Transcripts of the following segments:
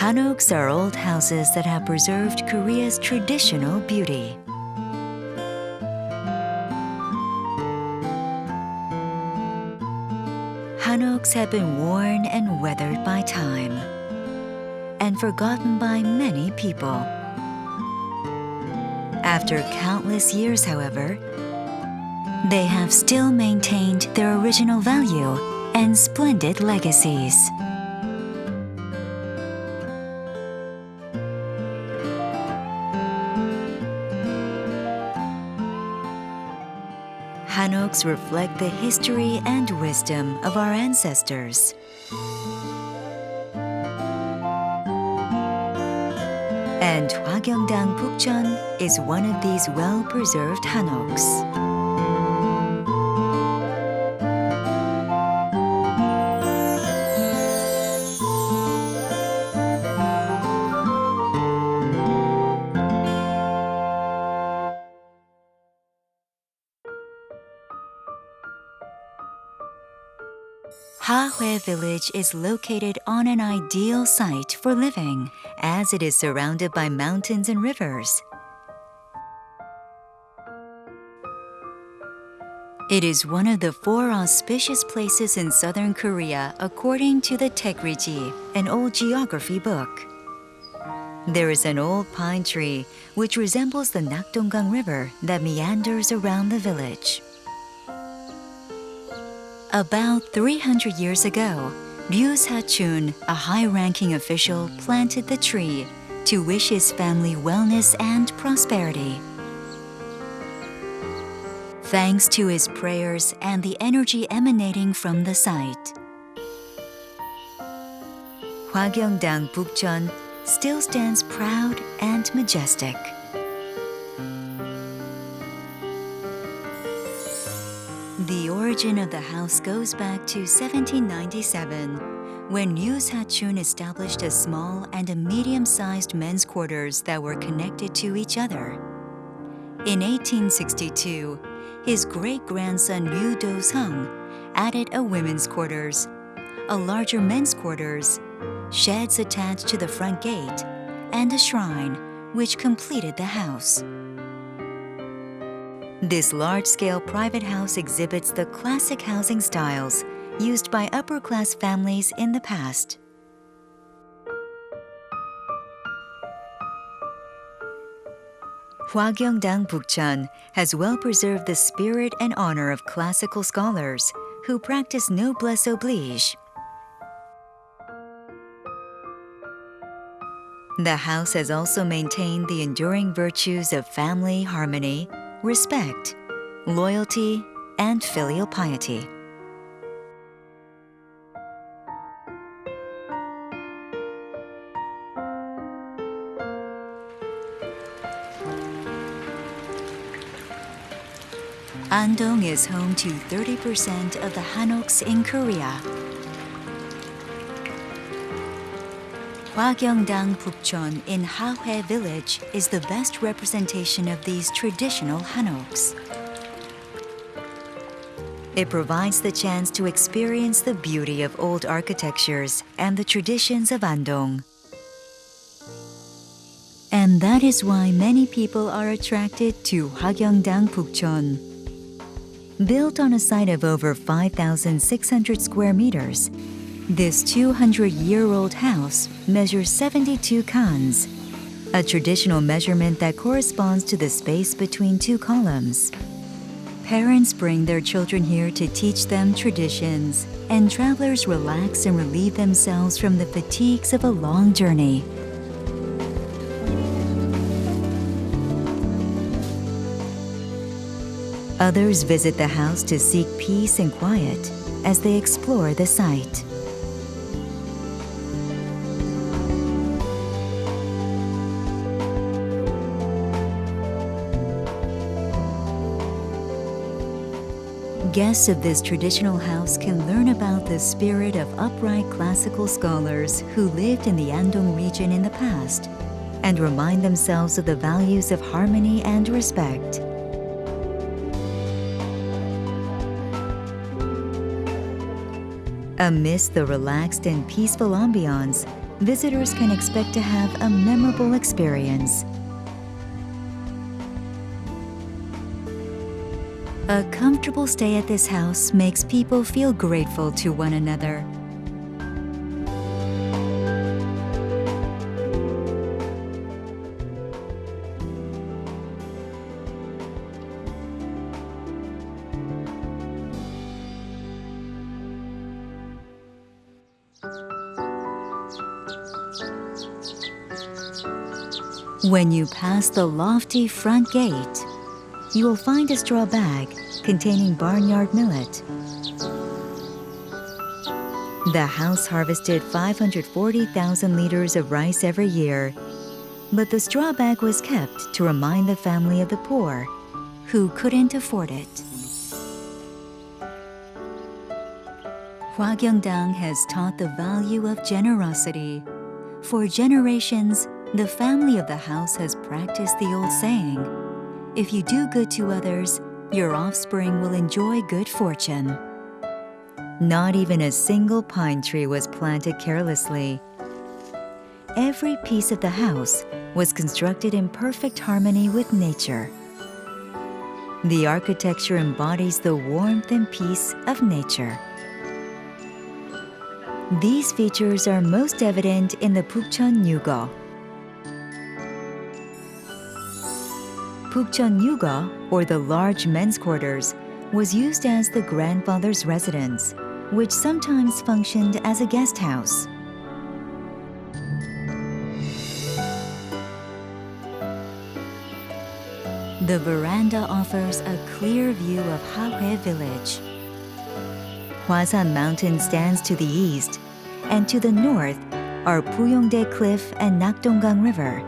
Hanoks are old houses that have preserved Korea's traditional beauty. Hanoks have been worn and weathered by time and forgotten by many people. After countless years, however, they have still maintained their original value and splendid legacies. Hanoks reflect the history and wisdom of our ancestors. And Hwagyeongdang Bukchon is one of these well-preserved hanoks. Hahoe Village is located on an ideal site for living, as it is surrounded by mountains and rivers. It is one of the 4 auspicious places in southern Korea according to the Taekriji, an old geography book. There is an old pine tree which resembles the Nakdonggang River that meanders around the village. About 300 years ago, Ryu Sa-chun, a high-ranking official, planted the tree to wish his family wellness and prosperity. Thanks to his prayers and the energy emanating from the site, Hwagyeongdang Bukchon still stands proud and majestic. The origin of the house goes back to 1797, when Ryu Sa-chun established a small and a medium-sized men's quarters that were connected to each other. In 1862, his great-grandson Ryu Do-sung added a women's quarters, a larger men's quarters, sheds attached to the front gate, and a shrine, which completed the house. This large-scale private house exhibits the classic housing styles used by upper-class families in the past. Hwagyeongdang Bukchon has well preserved the spirit and honor of classical scholars who practice noblesse oblige. The house has also maintained the enduring virtues of family harmony, respect, loyalty, and filial piety. Andong is home to 30% of the hanoks in Korea. Hwagyeongdang Bukchon in Hahoe Village is the best representation of these traditional hanoks. It provides the chance to experience the beauty of old architectures and the traditions of Andong. And that is why many people are attracted to Hwagyeongdang Bukchon. Built on a site of over 5,600 square meters, this 200-year-old house measures 72 kans, a traditional measurement that corresponds to the space between 2 columns. Parents bring their children here to teach them traditions, and travelers relax and relieve themselves from the fatigues of a long journey. Others visit the house to seek peace and quiet as they explore the site. Guests of this traditional house can learn about the spirit of upright classical scholars who lived in the Andong region in the past and remind themselves of the values of harmony and respect. Amidst the relaxed and peaceful ambiance, visitors can expect to have a memorable experience. A comfortable stay at this house makes people feel grateful to one another. When you pass the lofty front gate, you will find a straw bag containing barnyard millet. The house harvested 540,000 liters of rice every year, but the straw bag was kept to remind the family of the poor who couldn't afford it. Hwagyeongdang has taught the value of generosity. For generations, the family of the house has practiced the old saying, "If you do good to others, your offspring will enjoy good fortune." Not even a single pine tree was planted carelessly. Every piece of the house was constructed in perfect harmony with nature. The architecture embodies the warmth and peace of nature. These features are most evident in the Bukchon-daek. Bukchon-daek, or the large men's quarters, was used as the grandfather's residence, which sometimes functioned as a guest house. The veranda offers a clear view of Hahoe Village. Hwasan Mountain stands to the east, and to the north are Puyongdae Cliff and Nakdonggang River.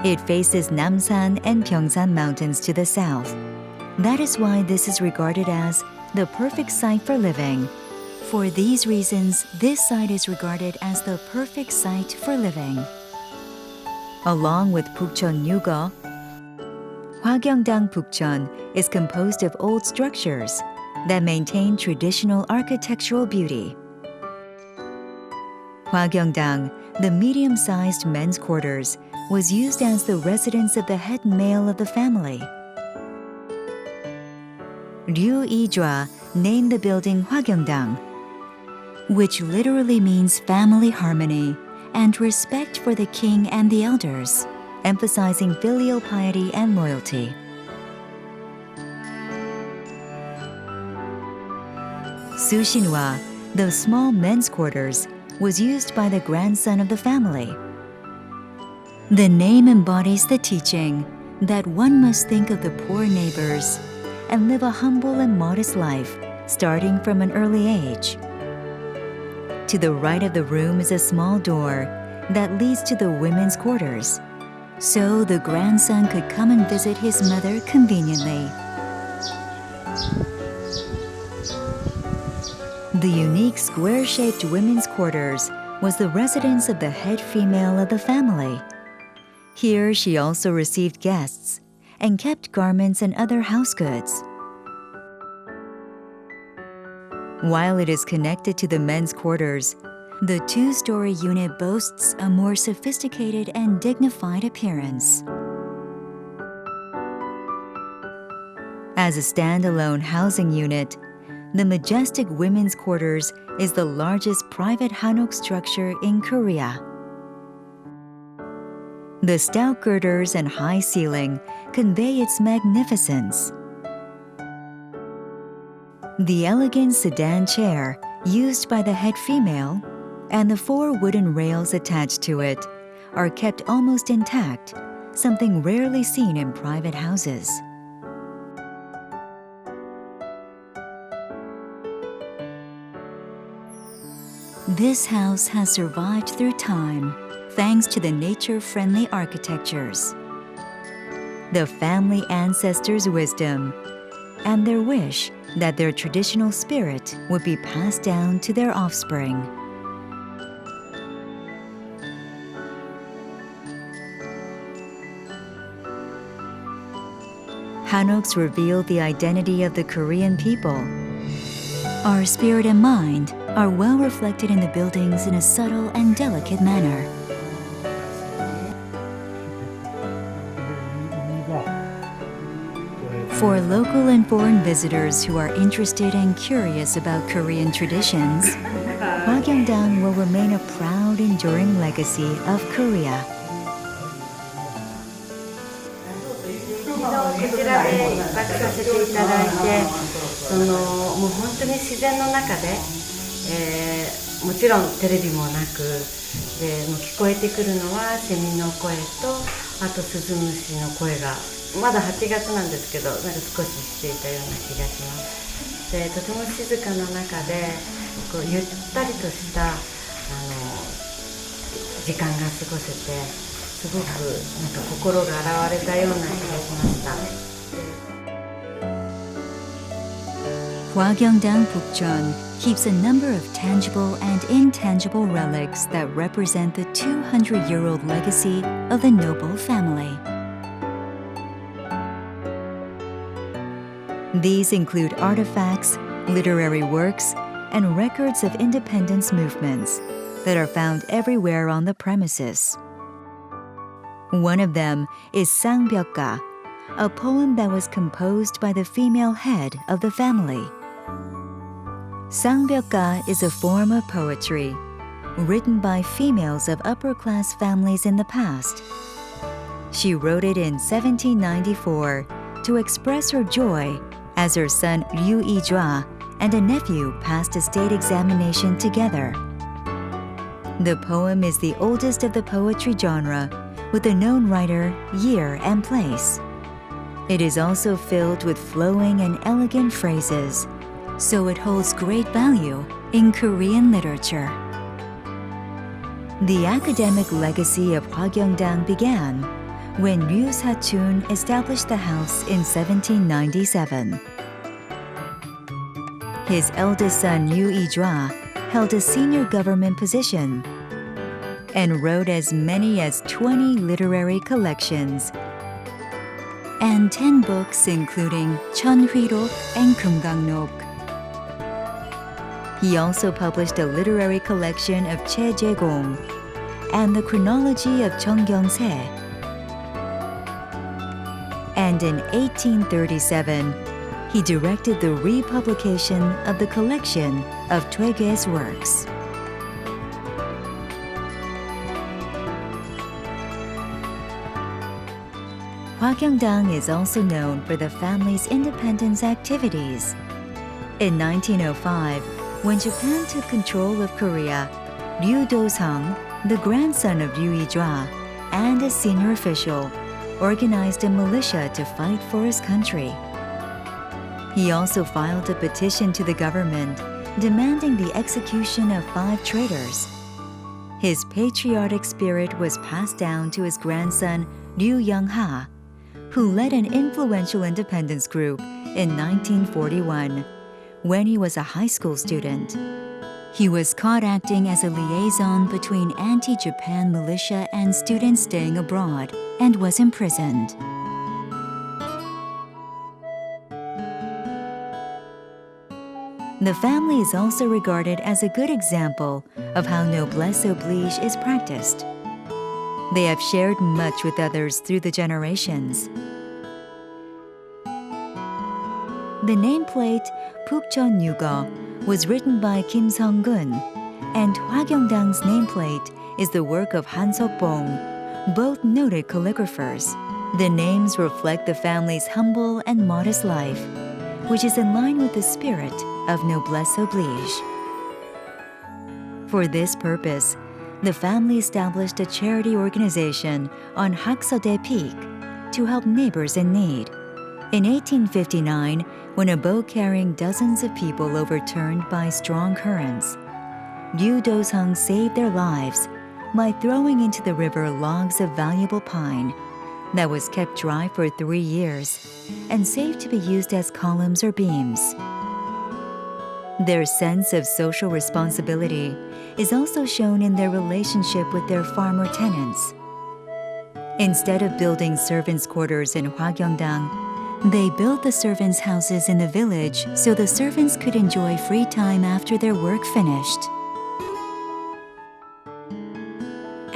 It faces Namsan and Pyeongsan Mountains to the south. That is why this is regarded as the perfect site for living. For these reasons, this site is regarded as the perfect site for living. Along with Bukchon-daek, Hwagyeongdang Bukchon is composed of old structures that maintain traditional architectural beauty. Hwagyeongdang, the medium-sized men's quarters, was used as the residence of the head male of the family. Ryu Ijwa named the building Hwagyeongdang, which literally means family harmony and respect for the king and the elders, emphasizing filial piety and loyalty. Sushinwa, the small men's quarters, was used by the grandson of the family. The name embodies the teaching that one must think of the poor neighbors and live a humble and modest life, starting from an early age. To the right of the room is a small door that leads to the women's quarters, so the grandson could come and visit his mother conveniently. The unique square-shaped women's quarters was the residence of the head female of the family. Here she also received guests and kept garments and other house goods. While it is connected to the men's quarters, the two-story unit boasts a more sophisticated and dignified appearance. As a standalone housing unit, the majestic women's quarters is the largest private hanok structure in Korea. The stout girders and high ceiling convey its magnificence. The elegant sedan chair used by the head female and the 4 wooden rails attached to it are kept almost intact, something rarely seen in private houses. This house has survived through time thanks to the nature-friendly architectures, the family ancestors' wisdom, and their wish that their traditional spirit would be passed down to their offspring. Hanoks reveal the identity of the Korean people. Our spirit and mind are well reflected in the buildings in a subtle and delicate manner. For local and foreign visitors who are interested and curious about Korean traditions, Hwagyeongdang will remain a proud, enduring legacy of Korea. こちらで一泊させていただいて、もう本当に自然の中で、もちろんテレビもなく、もう聞こえてくるのはセミの声と、あとスズムシの声が、まだ8月なんですけど、なんか少ししていたような気がします。で、とても静かな中で、こうゆったりとした時間が過ごせて。すごくなんか心が洗われたような気がしました。Hwagyeongdang Bukchon keeps a number of tangible and intangible relics that represent the 200-year-old legacy of the noble family. These include artifacts, literary works, and records of independence movements that are found everywhere on the premises. One of them is Sangbyeokga, a poem that was composed by the female head of the family. Sangbyeokga is a form of poetry written by females of upper-class families in the past. She wrote it in 1794 to express her joy as her son Ryu Ijwa and a nephew passed a state examination together. The poem is the oldest of the poetry genre, with a known writer, year, and place. It is also filled with flowing and elegant phrases, so it holds great value in Korean literature. The academic legacy of Hwagyeongdang began when Ryu Sa-chun established the house in 1797. His eldest son, Ryu Ijwa, held a senior government position and wrote as many as 20 literary collections and 10 books including Cheonhwirok and Kumgangnok. He also published a literary collection of Cheoljong and the chronology of Jeongjo. And in 1837, he directed the republication of the collection of Twege's works. Hwagyeongdang is also known for the family's independence activities. In 1905, when Japan took control of Korea, Ryu Do-sung, the grandson of Ryu Ijwa, and a senior official, organized a militia to fight for his country. He also filed a petition to the government demanding the execution of 5 traitors. His patriotic spirit was passed down to his grandson, Ryu Young-ha, who led an influential independence group in 1941 when he was a high school student. He was caught acting as a liaison between anti-Japan militia and students staying abroad and was imprisoned. The family is also regarded as a good example of how noblesse oblige is practiced. They have shared much with others through the generations. The nameplate Bukchon-daek was written by Kim Sung-gun, and Hwagyeongdang's nameplate is the work of Han Seok-bong, both noted calligraphers. The names reflect the family's humble and modest life, which is in line with the spirit of noblesse oblige. For this purpose, the family established a charity organization on Haksode Peak to help neighbors in need. In 1859, when a boat carrying dozens of people overturned by strong currents, Ryu Do-sung saved their lives by throwing into the river logs of valuable pine that was kept dry for 3 years and saved to be used as columns or beams. Their sense of social responsibility is also shown in their relationship with their farmer tenants. Instead of building servants' quarters in Hwagyeongdang, They built the servants' houses in the village so the servants could enjoy free time after their work finished.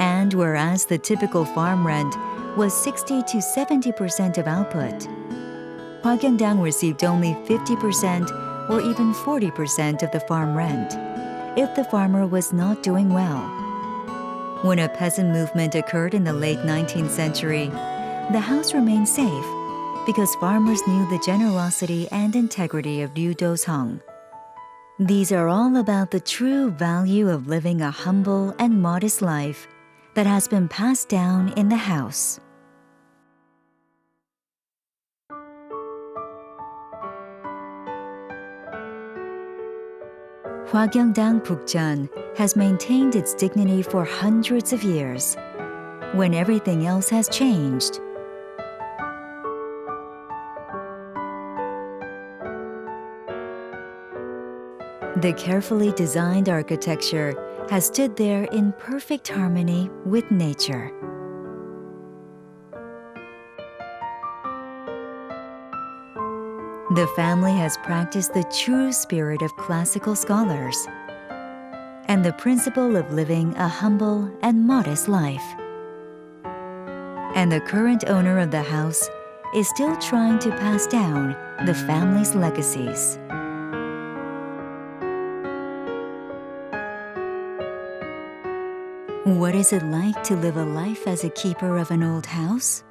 And whereas the typical farm rent was 60 to 70% of output, Hwagyeongdang received only 50% or even 40% of the farm rent if the farmer was not doing well. When a peasant movement occurred in the late 19th century, the house remained safe because farmers knew the generosity and integrity of Ryu Do-sung. These are all about the true value of living a humble and modest life that has been passed down in the house. Hwagyeongdang Bukchon has maintained its dignity for hundreds of years, when everything else has changed. The carefully designed architecture has stood there in perfect harmony with nature. The family has practiced the true spirit of classical scholars and the principle of living a humble and modest life. And the current owner of the house is still trying to pass down the family's legacies. What is it like to live a life as a keeper of an old house?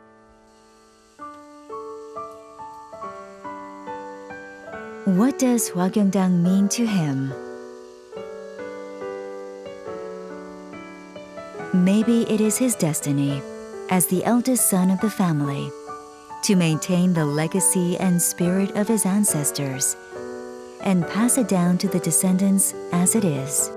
What does Hwagyeongdang mean to him? Maybe it is his destiny, as the eldest son of the family, to maintain the legacy and spirit of his ancestors and pass it down to the descendants as it is.